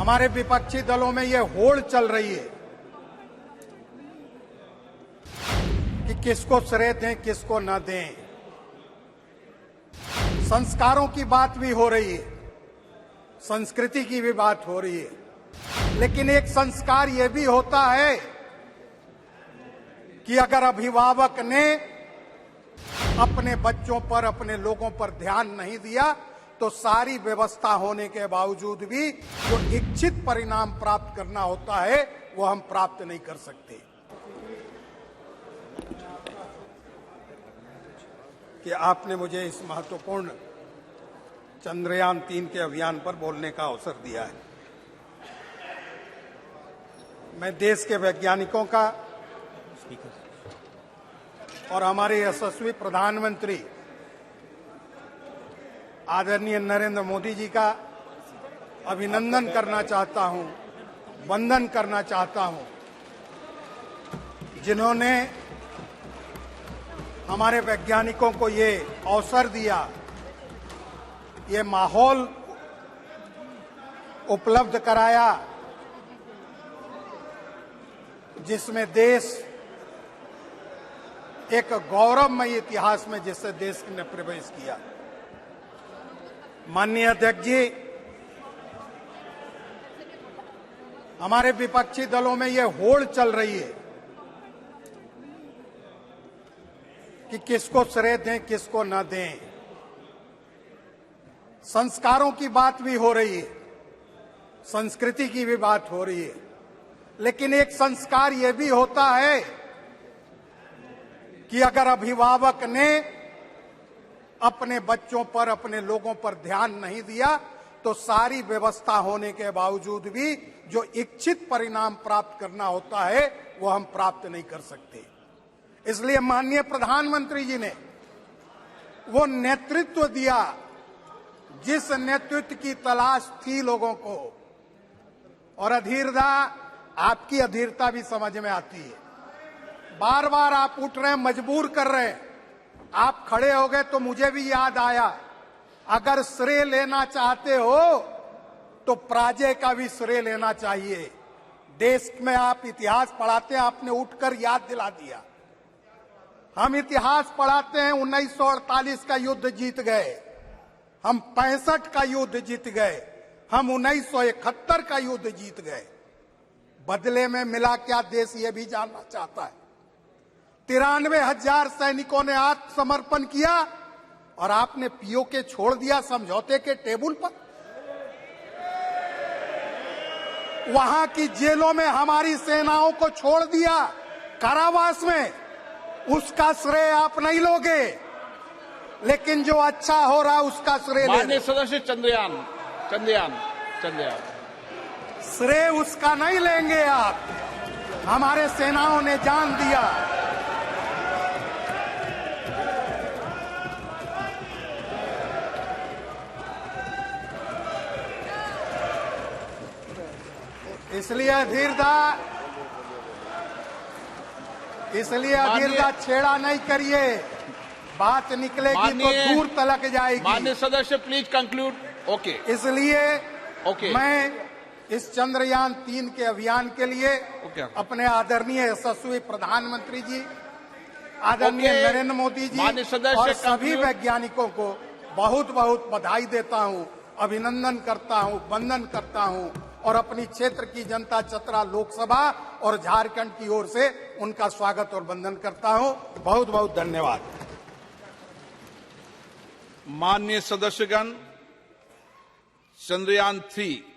हमारे विपक्षी दलों में ये होड़ चल रही है कि किसको श्रेय दें किसको न दें। संस्कारों की बात भी हो रही है, संस्कृति की भी बात हो रही है, लेकिन एक संस्कार ये भी होता है कि अगर अभिभावक ने अपने बच्चों पर, अपने लोगों पर ध्यान नहीं दिया तो सारी व्यवस्था होने के बावजूद भी जो इच्छित परिणाम प्राप्त करना होता है वो हम प्राप्त नहीं कर सकते। कि आपने मुझे इस महत्वपूर्ण चंद्रयान 3 के अभियान पर बोलने का अवसर दिया है। मैं देश के वैज्ञानिकों का और हमारे यशस्वी प्रधानमंत्री आदरणीय नरेंद्र मोदी जी का अभिनंदन करना चाहता हूं, वंदन करना चाहता हूं, जिन्होंने हमारे वैज्ञानिकों को ये अवसर दिया, ये माहौल उपलब्ध कराया जिसमें देश एक गौरवमय इतिहास में जिससे देश ने प्रवेश किया। माननीय अध्यक्ष जी, हमारे विपक्षी दलों में ये होड़ चल रही है कि किसको श्रेय दें किसको न दें। संस्कारों की बात भी हो रही है, संस्कृति की भी बात हो रही है, लेकिन एक संस्कार ये भी होता है कि अगर अभिभावक ने अपने बच्चों पर, अपने लोगों पर ध्यान नहीं दिया तो सारी व्यवस्था होने के बावजूद भी जो इच्छित परिणाम प्राप्त करना होता है वो हम प्राप्त नहीं कर सकते। इसलिए माननीय प्रधानमंत्री जी ने वो नेतृत्व दिया जिस नेतृत्व की तलाश थी लोगों को, और अधीरता, आपकी अधीरता भी समझ में आती है। बार बार आप उठ रहे हैं, मजबूर कर रहे हैं। आप खड़े हो गए तो मुझे भी याद आया, अगर श्रेय लेना चाहते हो तो पराजय का भी श्रेय लेना चाहिए। देश में आप इतिहास पढ़ाते हैं, आपने उठकर याद दिला दिया। हम इतिहास पढ़ाते हैं, 1948 का युद्ध जीत गए, हम 65 का युद्ध जीत गए, हम 1971 का युद्ध जीत गए। बदले में मिला क्या, देश ये भी जानना चाहता है। 93,000 सैनिकों ने आत्मसमर्पण किया और आपने पीओके छोड़ दिया समझौते के टेबल पर। वहां की जेलों में हमारी सेनाओं को छोड़ दिया, कारावास में। उसका श्रेय आप नहीं लोगे, लेकिन जो अच्छा हो रहा है उसका श्रेय माननीय सदस्य चंद्रयान श्रेय उसका नहीं लेंगे आप। हमारे सेनाओं ने जान दिया। इसलिए अधीरता छेड़ा नहीं करिए, बात निकलेगी तो दूर तलक जाएगी। माननीय सदस्य प्लीज कंक्लूड। ओके। इसलिए मैं इस चंद्रयान 3 के अभियान के लिए अपने आदरणीय यशस्वी प्रधानमंत्री जी, आदरणीय नरेंद्र मोदी जी और सभी वैज्ञानिकों को बहुत बहुत बधाई देता हूं, अभिनंदन करता हूं, वंदन करता हूं और अपनी क्षेत्र की जनता, चतरा लोकसभा और झारखंड की ओर से उनका स्वागत और वंदन करता हूं। बहुत बहुत धन्यवाद। माननीय सदस्यगण, चंद्रयान 3